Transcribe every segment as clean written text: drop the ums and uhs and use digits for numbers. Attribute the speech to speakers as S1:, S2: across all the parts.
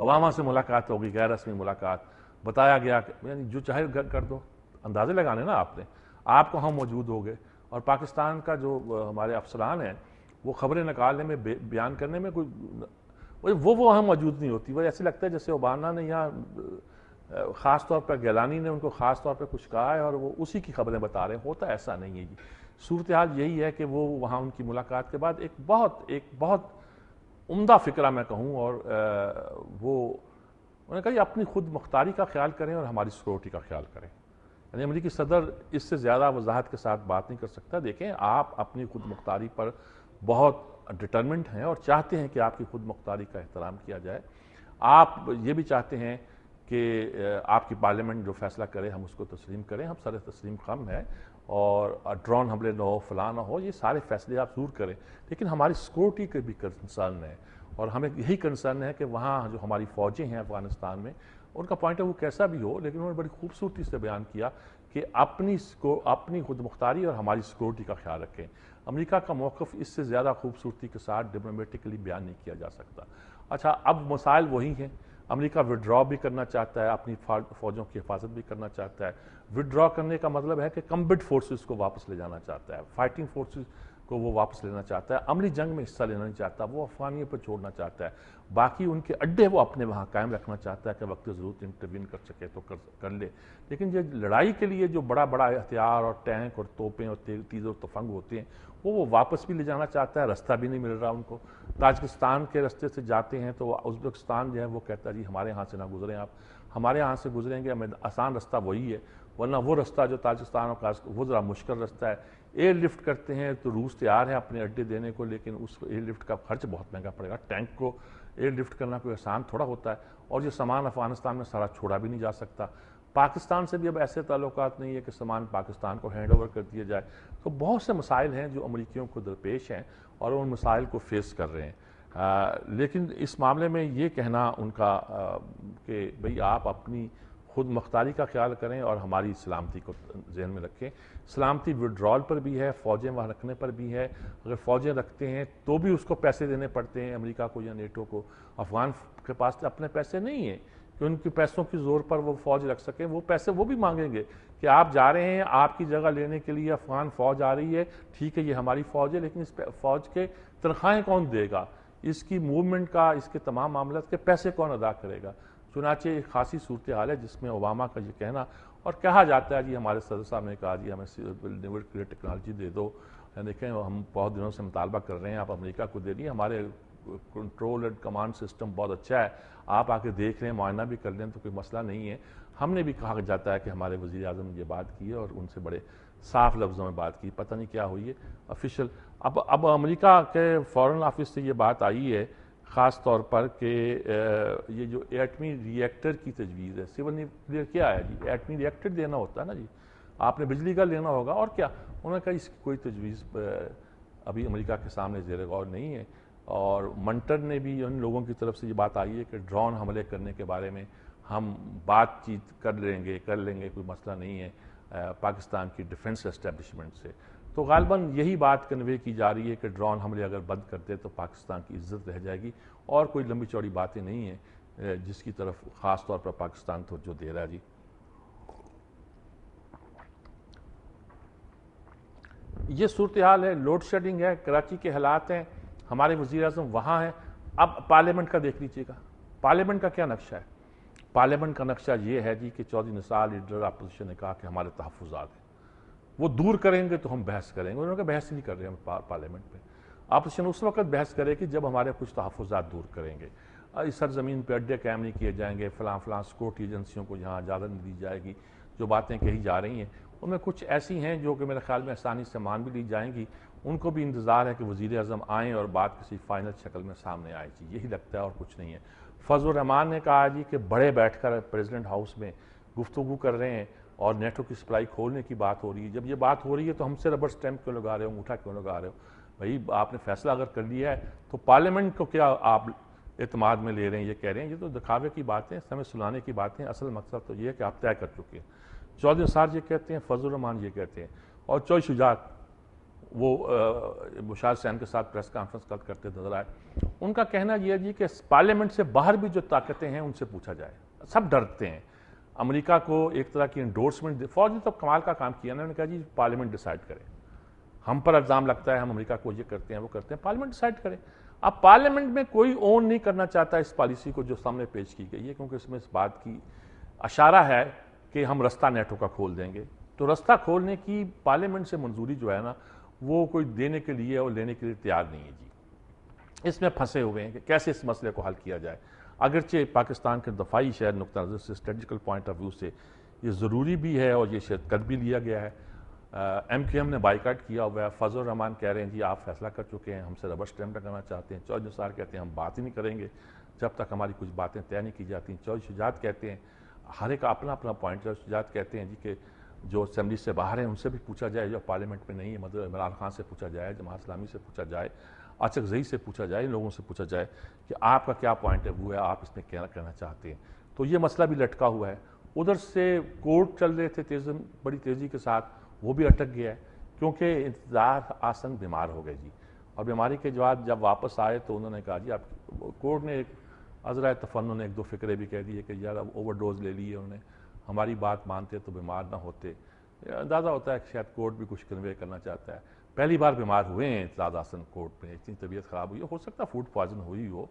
S1: Obama سے ملاقات ہوگی، غیر رسمی ملاقات، بتایا گیا کہ یعنی جو چاہے کر دو، اندازے لگانے نا آپ نے، آپ کو ہم موجود ہو گئے، اور پاکستان کا جو ہمارے افسران ہیں وہ خبریں نکالنے میں بیان کرنے میں کوئی وہ وہاں موجود نہیں ہوتی، وہ ایسے لگتا ہے جیسے اوباما نے یہاں خاص طور پر گیلانی نے ان کو خاص طور پہ کچھ کہا ہے اور وہ اسی کی خبریں بتا رہے ہیں، ہوتا ایسا نہیں ہے جی۔ صورتحال یہی ہے کہ وہ وہاں ان کی ملاقات کے بعد ایک بہت عمدہ فکرہ میں کہوں، اور وہ انہوں نے کہا یہ اپنی خود مختاری کا خیال کریں اور ہماری سیکورٹی کا خیال کریں، یعنی امریکی صدر اس سے زیادہ وضاحت کے ساتھ بات نہیں کر سکتا۔ دیکھیں آپ اپنی خود مختاری پر بہت ڈٹرمنٹ ہیں اور چاہتے ہیں کہ آپ کی خود مختاری کا احترام کیا جائے، آپ یہ بھی چاہتے ہیں کہ آپ کی پارلیمنٹ جو فیصلہ کرے ہم اس کو تسلیم کریں، ہم سر تسلیم خم ہیں، اور ڈرون حملے نہ ہو، فلاں نہ ہو، یہ سارے فیصلے آپ ضرور کریں، لیکن ہماری سیکورٹی کے بھی کنسرن ہے، اور ہمیں یہی کنسرن ہے کہ وہاں جو ہماری فوجیں ہیں افغانستان میں، ان کا پوائنٹ آف ویو کیسا بھی ہو، لیکن انہوں نے بڑی خوبصورتی سے بیان کیا کہ اپنی خود مختاری اور ہماری سیکورٹی کا خیال رکھیں۔ امریکہ کا موقف اس سے زیادہ خوبصورتی کے ساتھ ڈپلومیٹکلی بیان نہیں کیا جا سکتا۔ اچھا، اب مسائل وہی ہیں، امریکہ وڈرا بھی کرنا چاہتا ہے، اپنی فوجوں کی حفاظت بھی کرنا چاہتا ہے۔ وڈرا کرنے کا مطلب ہے کہ کمبٹ فورسز کو واپس لے جانا چاہتا ہے، فائٹنگ فورسز کو وہ واپس لینا چاہتا ہے، عملی جنگ میں حصہ لینا نہیں چاہتا، وہ افغانیوں پر چھوڑنا چاہتا ہے، باقی ان کے اڈے وہ اپنے وہاں قائم رکھنا چاہتا ہے کہ وقت ضرورت انٹروین کر سکے تو کر لے، لیکن یہ لڑائی کے لیے جو بڑا ہتھیار اور ٹینک اور توپیں اور تیز اور تفنگ ہوتے ہیں وہ واپس بھی لے جانا چاہتا ہے، رستہ بھی نہیں مل رہا ان کو۔ تاجکستان کے رستے سے جاتے ہیں تو ازبکستان جو ہے وہ کہتا ہے جی ہمارے ہاں سے نہ گزریں، آپ ہمارے ہاں سے گزریں گے ہمیں آسان رستہ وہی ہے، ورنہ وہ رستہ جو تاجکستان اور وہ ذرا مشکل رستہ ہے۔ ایئر لفٹ کرتے ہیں تو روس تیار ہے اپنے اڈے دینے کو، لیکن اس ایئر لفٹ کا خرچ بہت مہنگا پڑے گا، ٹینک کو ایئر لفٹ کرنا کوئی آسان تھوڑا ہوتا ہے، اور یہ سامان افغانستان میں سارا چھوڑا بھی نہیں جا سکتا۔ پاکستان سے بھی اب ایسے تعلقات نہیں ہے کہ سامان پاکستان کو ہینڈ اوور کر دیا جائے، تو بہت سے مسائل ہیں جو امریکیوں کو درپیش ہیں اور ان مسائل کو فیس کر رہے ہیں، لیکن اس معاملے میں یہ کہنا ان کا کہ بھئی آپ اپنی خود مختاری کا خیال کریں اور ہماری سلامتی کو ذہن میں رکھیں۔ سلامتی وڈرال پر بھی ہے، فوجیں وہاں رکھنے پر بھی ہے، اگر فوجیں رکھتے ہیں تو بھی اس کو پیسے دینے پڑتے ہیں امریکہ کو یا نیٹو کو، افغان کے پاس اپنے پیسے نہیں ہیں کہ ان کے پیسوں کی زور پر وہ فوج رکھ سکیں، وہ پیسے وہ بھی مانگیں گے کہ آپ جا رہے ہیں، آپ کی جگہ لینے کے لیے افغان فوج آ رہی ہے، ٹھیک ہے یہ ہماری فوج ہے، لیکن اس فوج کے تنخواہیں کون دے گا، اس کی موومنٹ کا، اس کے تمام معاملات کے پیسے کون ادا کرے گا۔ چنانچہ ایک خاصی صورتحال ہے جس میں اوباما کا یہ کہنا اور کہا جاتا ہے جی ہمارے صدر صاحب نے کہا جی ہمیں نیوکلیئر ٹیکنالوجی دے دو، دیکھیں ہم بہت دنوں سے مطالبہ کر رہے ہیں، آپ امریکہ کو دے دیے، ہمارے کنٹرول اینڈ کمانڈ سسٹم بہت اچھا ہے، آپ آ کے دیکھ لیں، معائنہ بھی کر لیں تو کوئی مسئلہ نہیں ہے۔ ہم نے بھی کہا جاتا ہے کہ ہمارے وزیر اعظم نے یہ بات کی ہے اور ان سے بڑے صاف لفظوں میں بات کی، پتہ نہیں کیا ہوئی ہے آفیشیل۔ اب امریکہ کے فارن آفس سے یہ بات آئی ہے خاص طور پر کہ یہ جو ایٹمی ری ایکٹر کی تجویز ہے، سول نیوکلیئر کیا ہے جی، ایٹمی ری ایکٹر دینا ہوتا ہے نا جی، آپ نے بجلی کا لینا ہوگا اور کیا، انہوں نے کہا اس کی کوئی تجویز ابھی امریکہ کے سامنے زیر غور نہیں ہے، اور منٹر نے بھی ان لوگوں کی طرف سے یہ بات آئی ہے کہ ڈرون حملے کرنے کے بارے میں ہم بات چیت کر لیں گے، کوئی مسئلہ نہیں ہے پاکستان کی ڈیفنس اسٹیبلشمنٹ سے، تو غالباً یہی بات کنوے کی جا رہی ہے کہ ڈرون حملے اگر بند کر دے تو پاکستان کی عزت رہ جائے گی، اور کوئی لمبی چوڑی باتیں نہیں ہیں جس کی طرف خاص طور پر پاکستان توجہ دے رہا ہے جی۔ یہ صورتحال ہے، لوڈ شیڈنگ ہے، کراچی کے حالات ہیں، ہمارے وزیر اعظم وہاں ہیں۔ اب پارلیمنٹ کا دیکھ لیجیے گا، پارلیمنٹ کا کیا نقشہ ہے؟ پارلیمنٹ کا نقشہ یہ ہے جی کہ چودھری نثار لیڈر اپوزیشن نے کہا کہ ہمارے تحفظات ہیں، وہ دور کریں گے تو ہم بحث کریں گے، انہوں نے کہا بحث نہیں کر رہے ہم پارلیمنٹ میں، اپوزیشن اس وقت بحث کرے کہ جب ہمارے کچھ تحفظات دور کریں گے، اس سرزمین پہ اڈے قائم نہیں کیے جائیں گے، فلاں سیکورٹی ایجنسیوں کو یہاں اجازت نہیں دی جائے گی، جو باتیں کہی جا رہی ہیں ان میں کچھ ایسی ہیں جو کہ میرے خیال میں آسانی سے مان بھی لی جائیں گی، ان کو بھی انتظار ہے کہ وزیر اعظم آئیں اور بات کسی فائنل شکل میں سامنے آئے جی، یہی لگتا ہے اور کچھ نہیں ہے۔ فضل الرحمان نے کہا جی کہ بڑے بیٹھ کر پریزیڈنٹ ہاؤس میں گفتگو کر رہے ہیں اور نیٹو کی سپلائی کھولنے کی بات ہو رہی ہے، جب یہ بات ہو رہی ہے تو ہم سے ربر سٹیمپ کیوں لگا رہے ہو، انگوٹھا کیوں لگا رہے ہو؟ بھائی آپ نے فیصلہ اگر کر لیا ہے تو پارلیمنٹ کو کیا آپ اعتماد میں لے رہے ہیں، یہ کہہ رہے ہیں، یہ تو دکھاوے کی باتیں، سمے سلانے کی باتیں، اصل مقصد تو یہ ہے کہ آپ طے کر چکے ہیں۔ چودھری نثار یہ کہتے ہیں، فضل الرحمان یہ کہتے ہیں، اور چوئی شجاعت وہ بشار حسین کے ساتھ پریس کانفرنس کرتے نظر آئے. ان کا کہنا یہ ہے جی کہ پارلیمنٹ سے باہر بھی جو طاقتیں ہیں ان سے پوچھا جائے. سب ڈرتے ہیں امریکہ کو ایک طرح کی انڈورسمنٹ. فوج نے تو کمال کا کام کیا نا, انہوں نے کہا جی پارلیمنٹ ڈیسائیڈ کرے. ہم پر الزام لگتا ہے ہم امریکہ کو یہ کرتے ہیں وہ کرتے ہیں, پارلیمنٹ ڈیسائیڈ کرے. اب پارلیمنٹ میں کوئی اون نہیں کرنا چاہتا اس پالیسی کو جو سامنے پیش کی گئی ہے, کیونکہ اس میں اس بات کی اشارہ ہے کہ ہم رستہ نیٹو کا کھول دیں گے. تو رستہ کھولنے کی پارلیمنٹ سے منظوری جو ہے نا وہ کوئی دینے کے لیے اور لینے کے لیے تیار نہیں ہے جی. اس میں پھنسے ہوئے ہیں کہ کیسے اس مسئلے کو حل کیا جائے. اگرچہ پاکستان کے دفاعی شہر نقطہ نظر سے اسٹریٹجیکل پوائنٹ آف ویو سے یہ ضروری بھی ہے اور یہ شاید کر بھی لیا گیا ہے. ایم کیو ایم نے بائیکاٹ کیا ہوا ہے. فضل الرحمان کہہ رہے ہیں جی آپ فیصلہ کر چکے ہیں, ہم سے ربر اسٹیمپ کرنا چاہتے ہیں. چودھری نثار کہتے ہیں ہم بات ہی نہیں کریں گے جب تک ہماری کچھ باتیں طے نہیں کی جاتی. چودھری شجاعت کہتے ہیں, ہر ایک اپنا اپنا پوائنٹ ہے. شجاعت کہتے ہیں جی کہ جو اسمبلی سے باہر ہیں ان سے بھی پوچھا جائے, جو پارلیمنٹ میں نہیں ہے, مطلب عمران خان سے پوچھا جائے, جماعت اسلامی سے پوچھا جائے, اچک زئی سے پوچھا جائے, ان لوگوں سے پوچھا جائے کہ آپ کا کیا پوائنٹ ہے وہ ہے, آپ اس میں کیا کہنا چاہتے ہیں. تو یہ مسئلہ بھی لٹکا ہوا ہے. ادھر سے کورٹ چل رہے تھے بڑی تیزی کے ساتھ, وہ بھی اٹک گیا ہے کیونکہ انتظار آسن بیمار ہو گئے جی. اور بیماری کے بعد جب واپس آئے تو انہوں نے کہا جی آپ کورٹ نے ایک عذرائے تفنن ایک دو فکرے بھی کہہ دیے کہ یار اب اوور ڈوز لے لی ہے انہوں نے, ہماری بات مانتے تو بیمار نہ ہوتے. اندازہ ہوتا ہے کہ شاید کورٹ بھی کچھ کنوے کرنا چاہتا ہے. پہلی بار بیمار ہوئے ہیں اعتزاز احسن کورٹ میں, اتنی طبیعت خراب ہوئی ہے. ہو سکتا ہے فوڈ پوائزن ہوئی ہو,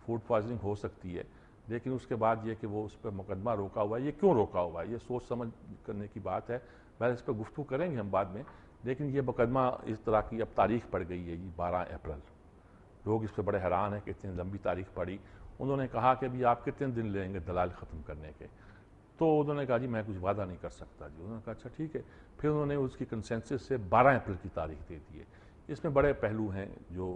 S1: فوڈ پوائزننگ ہو سکتی ہے, لیکن اس کے بعد یہ کہ وہ اس پہ مقدمہ روکا ہوا ہے. یہ کیوں روکا ہوا ہے یہ سوچ سمجھ کرنے کی بات ہے. پہلے اس پہ گفتگو کریں گے ہم بعد میں, لیکن یہ مقدمہ اس طرح کی اب تاریخ پڑ گئی ہے جی 12 اپریل. لوگ اس پہ بڑے حیران ہیں کہ اتنی لمبی تاریخ پڑی. انہوں نے کہا کہ ابھی آپ کتنے دن لیں گے دلائل ختم کرنے کے. تو انہوں نے کہا جی میں کچھ وعدہ نہیں کر سکتا جی. انہوں نے کہا اچھا ٹھیک ہے. پھر انہوں نے اس کی کنسنسس سے 12 اپریل کی تاریخ دے دی ہے. اس میں بڑے پہلو ہیں جو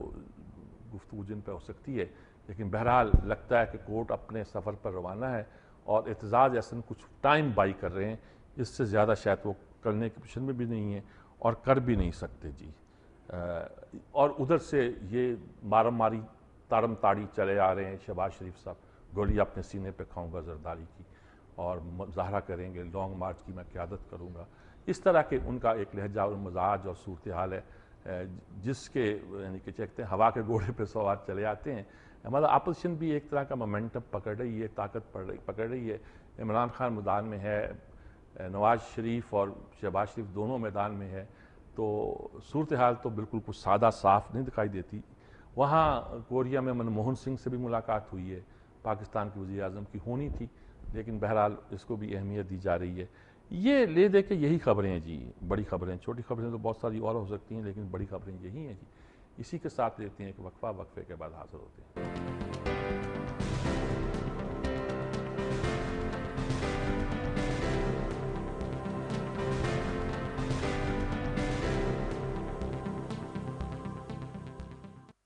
S1: گفتگو جن پہ ہو سکتی ہے, لیکن بہرحال لگتا ہے کہ کورٹ اپنے سفر پر روانہ ہے اور اعتزاز احسن کچھ ٹائم بائی کر رہے ہیں. اس سے زیادہ شاید وہ کرنے کی پوزیشن میں بھی نہیں ہے اور کر بھی نہیں سکتے جی. اور ادھر سے یہ مارم ماری تارم تاڑی چلے آ رہے ہیں. شہباز شریف صاحب گولی اپنے سینے پہ کھاؤں گا زرداری کی اور مظاہرہ کریں گے, لانگ مارچ کی میں قیادت کروں گا. اس طرح کے ان کا ایک لہجہ اور مزاج اور صورتحال ہے جس کے یعنی کہ کہتے ہیں ہوا کے گھوڑے پہ سوار چلے آتے ہیں. مطلب اپوزیشن بھی ایک طرح کا مومنٹم پکڑ رہی ہے, طاقت پکڑ رہی ہے. عمران خان میدان میں ہے, نواز شریف اور شہباز شریف دونوں میدان میں ہے. تو صورتحال تو بالکل کچھ سادہ صاف نہیں دکھائی دیتی. وہاں کوریا میں منموہن سنگھ سے بھی ملاقات ہوئی ہے, پاکستان کے وزیر اعظم کی ہونی تھی, لیکن بہرحال اس کو بھی اہمیت دی جا رہی ہے. یہ لے دے کے یہی خبریں ہیں جی, بڑی خبریں. چھوٹی خبریں تو بہت ساری اور ہو سکتی ہیں لیکن بڑی خبریں یہی ہیں جی. اسی کے ساتھ لیتے ہیں ایک وقفہ, وقفے کے بعد حاضر ہوتے ہیں.